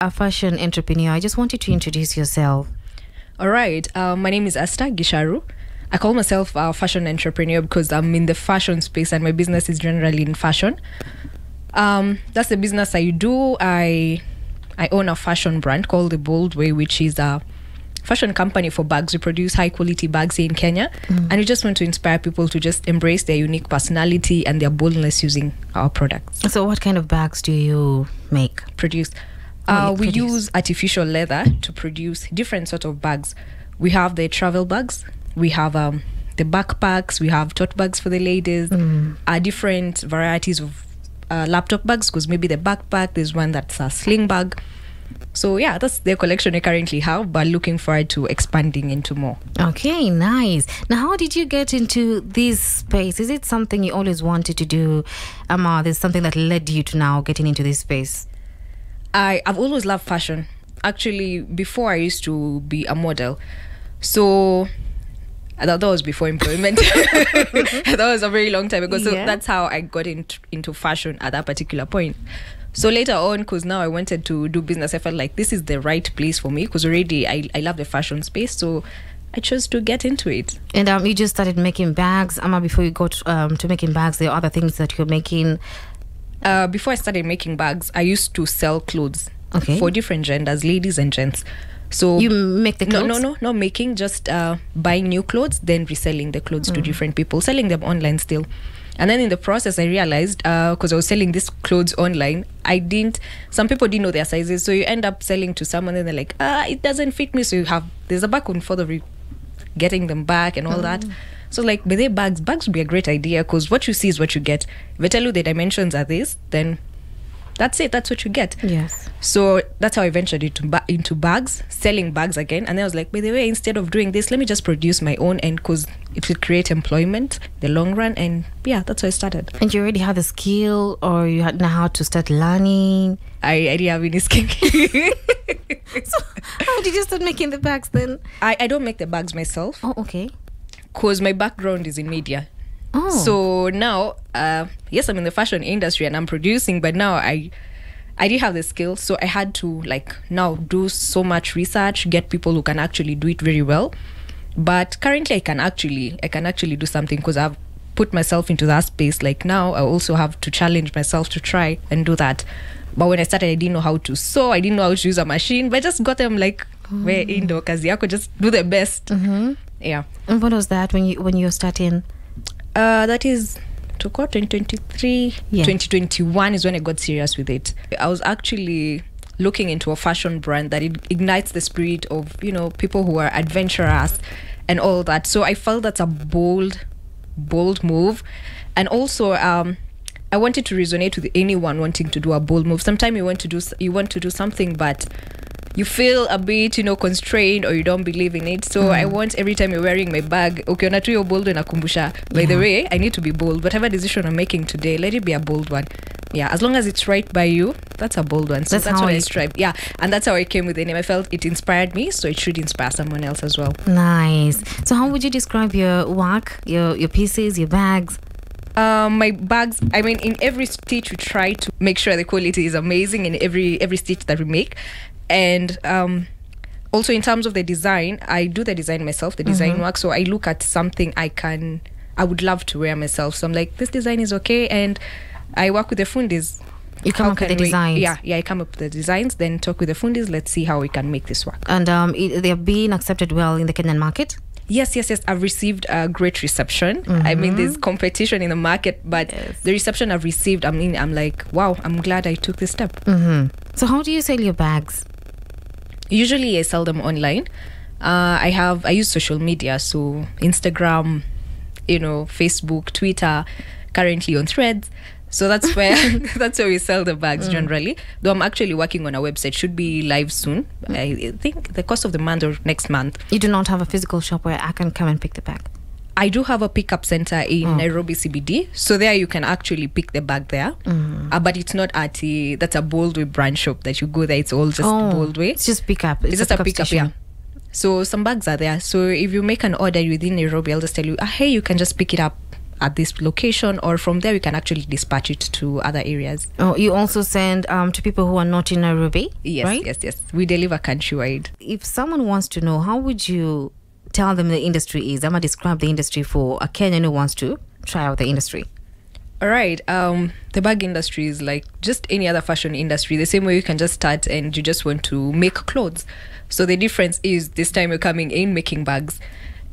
a fashion entrepreneur. I just want you to introduce yourself. All right. My name is Esther Gisharu. I call myself a fashion entrepreneur because I'm in the fashion space and my business is generally in fashion. That's the business I do. I own a fashion brand called The Bold Way, which is a fashion company for bags. We produce high quality bags here in Kenya, and we just want to inspire people to just embrace their unique personality and their boldness using our products. So what kind of bags do you Produce. We use artificial leather to produce different sort of bags. We have the travel bags, we have the backpacks, we have tote bags for the ladies, different varieties of laptop bags, because maybe the backpack, there's one that's a sling bag. So yeah, that's the collection I currently have, but looking forward to expanding into more. Okay, nice. Now, how did you get into this space? Is it something you always wanted to do? There's something that led you to now getting into this space? I've always loved fashion. Actually, before I used to be a model. So that was before employment. That was a very long time ago. So that's how I got into fashion at that particular point. So later on, because now I wanted to do business, I felt like this is the right place for me because already I love the fashion space. So I chose to get into it. And you just started making bags. Before you got to making bags, there are other things that you're making. Before I started making bags, I used to sell clothes for different genders, ladies and gents. So you make the clothes? No, not making, just buying new clothes, then reselling the clothes to different people, selling them online still. And then in the process, I realized, because I was selling these clothes online, some people didn't know their sizes. So you end up selling to someone and they're like, it doesn't fit me. So there's a back and forth of getting them back and all that. So like, but they bags would be a great idea because what you see is what you get. If I tell you the dimensions are this, then that's it. That's what you get. Yes. So that's how I ventured into bags, selling bags again. And then I was like, by the way, instead of doing this, let me just produce my own, and because it will create employment in the long run. And yeah, that's how I started. And you already had the skill, or you had know how to start learning? I didn't have any skill. So how did you start making the bags then? I don't make the bags myself. Oh, okay. Because my background is in media. Oh. So now, yes, I'm in the fashion industry and I'm producing, but now I didn't have the skill. So I had to now do so much research, get people who can actually do it very well. But currently I can actually do something because I've put myself into that space. Like now I also have to challenge myself to try and do that. But when I started, I didn't know how to sew. I didn't know how to use a machine, but I just got them we're indoor, kazi yako, just do the best. Yeah. And what was that when you were starting? That is to go 2023, 2021 is when I got serious with it. I was actually looking into a fashion brand that it ignites the spirit of, people who are adventurous and all that. So I felt that's a bold move. And also, I wanted to resonate with anyone wanting to do a bold move. Sometimes you want to do something, but you feel a bit, constrained, or you don't believe in it. So I want every time you're wearing my bag, okay, na tu you're bold na kumbusha. By the way, I need to be bold. Whatever decision I'm making today, let it be a bold one. Yeah, as long as it's right by you, that's a bold one. So that's what I strive. Yeah, and that's how I came with the name. I felt it inspired me, so it should inspire someone else as well. Nice. So how would you describe your work, your pieces, your bags? My bags, in every stitch we try to make sure the quality is amazing in every stitch that we make. And also in terms of the design, I do the design myself, the design work. So I look at something I would love to wear myself. So I'm like, this design is okay, and I work with the fundis. You come up with the designs? Yeah, I come up with the designs, then talk with the fundis. Let's see how we can make this work. And they're being accepted well in the Kenyan market? Yes. I've received a great reception. There's competition in the market, but the reception I've received, I'm like, wow, I'm glad I took this step. So how do you sell your bags? Usually I sell them online. I use social media, so Instagram, Facebook, Twitter, currently on Threads. So that's where we sell the bags generally. Though I'm actually working on a website, should be live soon. I think the cost of the month or next month. You do not have a physical shop where I can come and pick the bag? I do have a pickup center in Nairobi CBD. So there you can actually pick the bag there. But it's not that's a Bold Way brand shop that you go there. It's all just Bold Way. It's just pickup. It's just a pickup, yeah. So some bags are there. So if you make an order within Nairobi, I'll just tell you, hey, you can just pick it up at this location, or from there we can actually dispatch it to other areas. Oh, you also send to people who are not in Nairobi? Yes, right? yes. We deliver countrywide. If someone wants to know, how would you tell them the industry is? I'm going to describe the industry for a Kenyan who wants to try out the industry. All right. The bag industry is like just any other fashion industry. The same way you can just start and you just want to make clothes. So the difference is this time you're coming in making bags.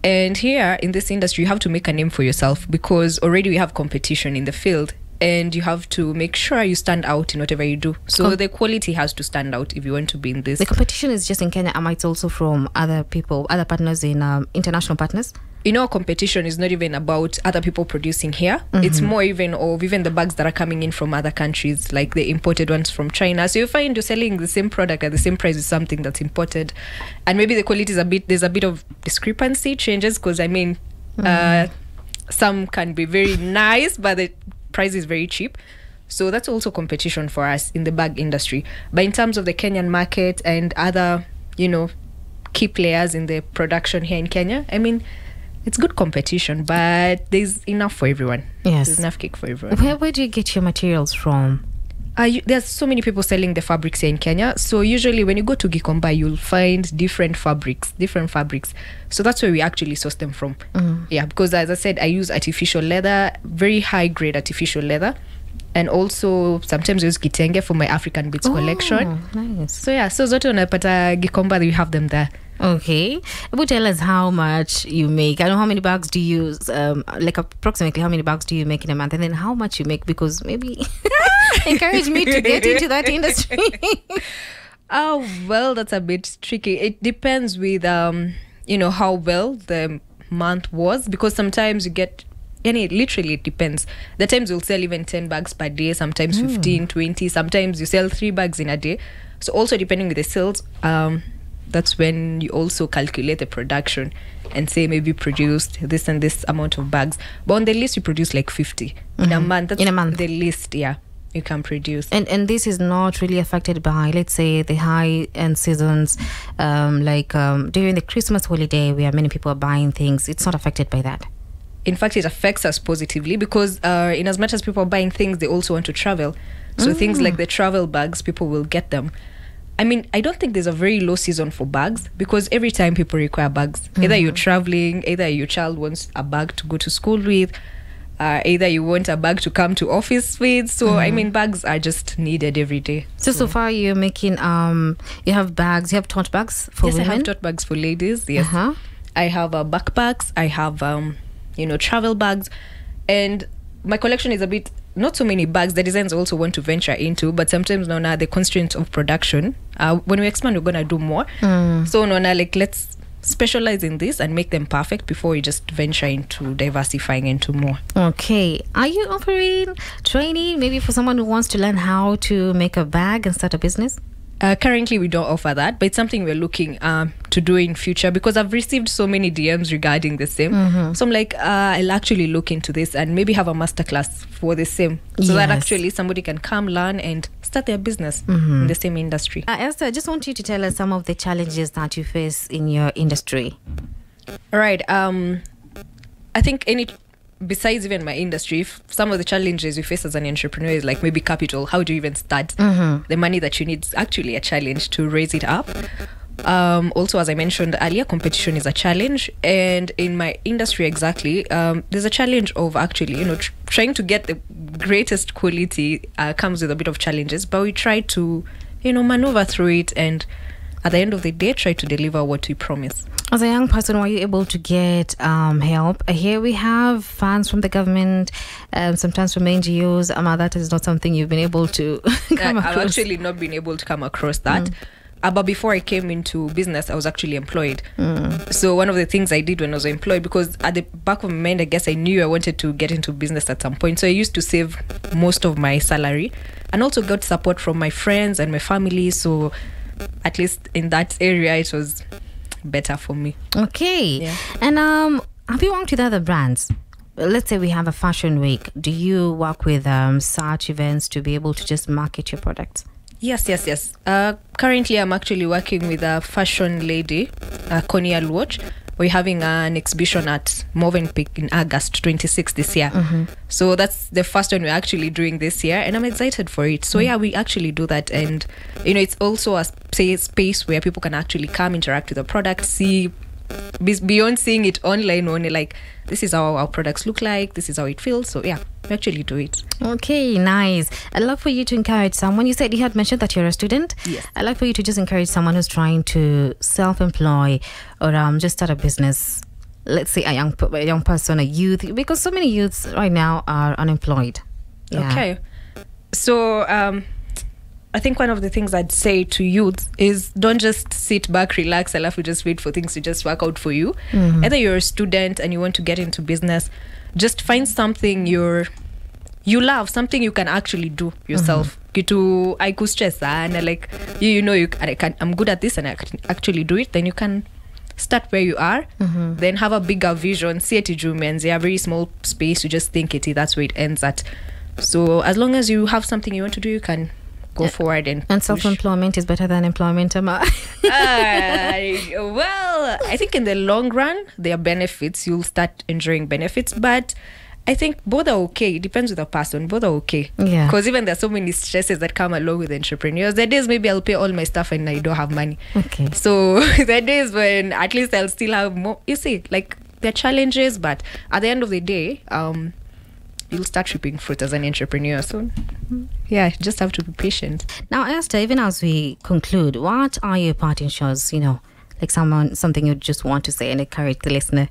And here in this industry, you have to make a name for yourself because already we have competition in the field. And you have to make sure you stand out in whatever you do. So the quality has to stand out if you want to be in this. The competition is just in Kenya, or it's also from other people, other partners in international partners? Competition is not even about other people producing here. It's more even the bags that are coming in from other countries, like the imported ones from China. So you find you're selling the same product at the same price as something that's imported. And maybe the quality is there's a bit of discrepancy, changes, because some can be very nice, but the price is very cheap. So that's also competition for us in the bag industry. But in terms of the Kenyan market and other, key players in the production here in Kenya, it's good competition, but there's enough for everyone. Yes. There's enough cake for everyone. Where do you get your materials from? There's so many people selling the fabrics here in Kenya. So usually when you go to Gikomba, you'll find different fabrics. So that's where we actually source them from. Yeah, because as I said, I use artificial leather, very high grade artificial leather. And also sometimes I use kitenge for my African beads collection. Nice. So yeah, so zote unapata Gikomba, we have them there. Okay. But tell us how much you make. I know how many bags do you use, approximately how many bags do you make in a month, and then how much you make, because maybe encourage me to get into that industry. Oh, well, that's a bit tricky. It depends with, how well the month was, because sometimes you get, literally it depends. The times you'll sell even 10 bags per day, sometimes 15, 20, sometimes you sell 3 bags in a day. So also depending with the sales, that's when you also calculate the production and say maybe produced this and this amount of bags. But on the list, you produce like 50 in a month. That's the list, you can produce. And this is not really affected by, let's say, the high-end seasons, during the Christmas holiday where many people are buying things. It's not affected by that. In fact, it affects us positively because in as much as people are buying things, they also want to travel. So things like the travel bags, people will get them. I don't think there's a very low season for bags because every time people require bags. Either you're traveling, either your child wants a bag to go to school with, either you want a bag to come to office with. So, bags are just needed every day. So far you're making, you have bags, you have tote bags for women? Yes, I have tote bags for ladies, yes. I have backpacks, I have, travel bags. And my collection is a bit, not so many bags. The designs also want to venture into, but sometimes now the constraints of production, when we expand, we're gonna do more. So now let's specialize in this and make them perfect before we just venture into diversifying into more. Okay. Are you offering training maybe for someone who wants to learn how to make a bag and start a business? Currently, we don't offer that, but it's something we're looking to do in future because I've received so many DMs regarding the same. So I'm like, I'll actually look into this and maybe have a masterclass for the same so that actually somebody can come learn and start their business in the same industry. Esther, I just want you to tell us some of the challenges that you face in your industry. All right. I think besides even my industry, some of the challenges you face as an entrepreneur is like maybe capital. How do you even start? The money that you need is actually a challenge to raise it up. Also, as I mentioned earlier, competition is a challenge. And in my industry exactly, there's a challenge of actually, trying to get the greatest quality comes with a bit of challenges. But we try to, maneuver through it and at the end of the day, try to deliver what we promise. As a young person, were you able to get help? Here we have funds from the government, sometimes from NGOs. That is not something you've been able to come across. I've actually not been able to come across that. But before I came into business, I was actually employed. So one of the things I did when I was employed, because at the back of my mind, I guess I knew I wanted to get into business at some point. So I used to save most of my salary and also got support from my friends and my family. So at least in that area, it was better for me. Okay. Yeah. And have you worked with other brands? Let's say we have a fashion week. Do you work with such events to be able to just market your products? Yes. Currently, I'm actually working with a fashion lady, Connie Alwatch. we're having an exhibition at Movenpick in August 26th this year. So that's the first one we're actually doing this year, and I'm excited for it. So yeah, we actually do that, and it's also a space where people can actually come, interact with the product, see beyond seeing it online only, like this is how our products look like, this is how it feels. So yeah, we actually do it. Okay, nice. I'd love for you to encourage someone. You said you had mentioned that you're a student. Yes. I'd like for you to just encourage someone who's trying to self-employ or just start a business. Let's say a young person, a youth, because so many youths right now are unemployed. Yeah. Okay, so I think one of the things I'd say to youth is don't just sit back, relax, and just wait for things to just work out for you. Either you're a student and you want to get into business, just find something you love, something you can actually do yourself. I could stress and I'm good at this and I can actually do it. Then you can start where you are, then have a bigger vision. See it means a very small space. You just think that's where it ends at. So as long as you have something you want to do, you can go forward and self-employment is better than employment. Well, I think in the long run there are benefits. You'll start enjoying benefits, but I think both are okay. It depends with the person. Both are okay. Yeah. Because even there's so many stresses that come along with entrepreneurs. There are days maybe I'll pay all my stuff and I don't have money. Okay. So there are days when at least I'll still have more. You see, like there are challenges, but at the end of the day, you'll start reaping fruit as an entrepreneur. So yeah, you just have to be patient. Now, Esther, even as we conclude, what are your parting shots? Like something you just want to say and encourage the listener.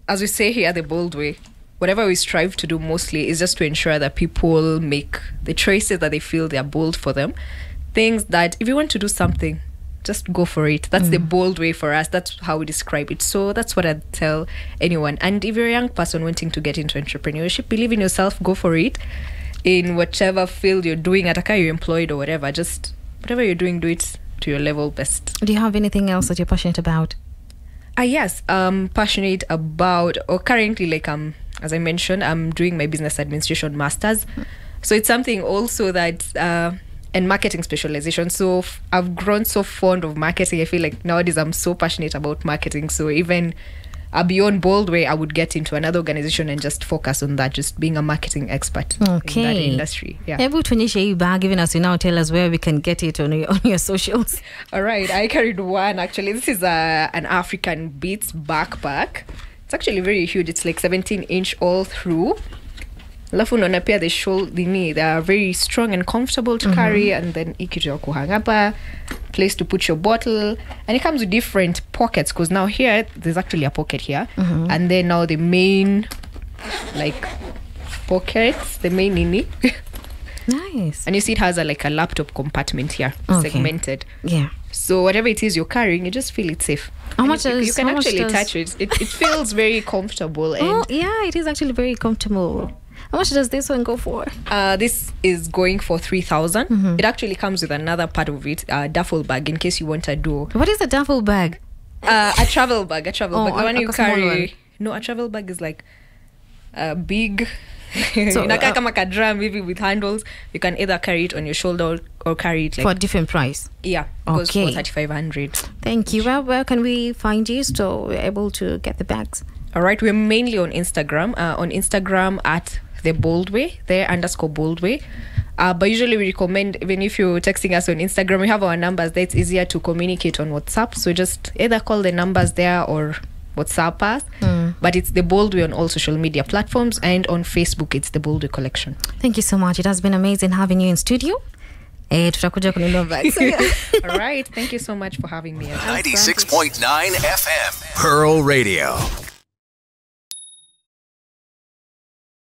As we say here, the bold way, whatever we strive to do mostly is just to ensure that people make the choices that they feel they are bold for them. Things that if you want to do something, just go for it. That's the bold way for us. That's how we describe it. So that's what I'd tell anyone. And if you're a young person wanting to get into entrepreneurship, believe in yourself, go for it. In whichever field you're doing, ataka you're employed or whatever, just whatever you're doing, do it to your level best. Do you have anything else that you're passionate about? Yes, I'm passionate about, or currently, as I mentioned, I'm doing my business administration masters. So it's something also that, and marketing specialization. So I've grown so fond of marketing. I feel like nowadays I'm so passionate about marketing. So even beyond bold way, I would get into another organization and just focus on that, just being a marketing expert in that industry. Yeah. Able to initiate bag, even as you now tell us where we can get it on your socials. All right, I carried one actually. This is an African Beats backpack. It's actually very huge. It's like 17-inch all through. Alafu unaona pia the knee, they are very strong and comfortable to carry, and then ikitu ya kuhangapa, place to put your bottle, and it comes with different pockets, because now here there's actually a pocket here, and then now the main pockets, the main nini. Nice. And you see it has a laptop compartment here, segmented. Yeah. So whatever it is you're carrying, you just feel it's safe. How much you can actually touch it. It feels very comfortable. And yeah, it is actually very comfortable. How much does this one go for? This is going for 3,000. It actually comes with another part of it, a duffel bag, in case you want to do. What is a duffel bag? A travel bag. The one you carry. One. No, a travel bag is like a big. So, kama a drum, maybe with handles. You can either carry it on your shoulder or carry it for a different price. Yeah, it goes for 3,500. Thank you. Well, where can we find you so we're able to get the bags? All right, we're mainly on Instagram. On Instagram at the bold way, there _bold way. But usually we recommend, even if you're texting us on Instagram, we have our numbers there. It's easier to communicate on WhatsApp. So just either call the numbers there or WhatsApp us. But it's the bold way on all social media platforms, and on Facebook it's the bold way collection. Thank you so much. It has been amazing having you in studio. Tutakuja kununua bags. All right, thank you so much for having me. 96.9 FM Pearl Radio.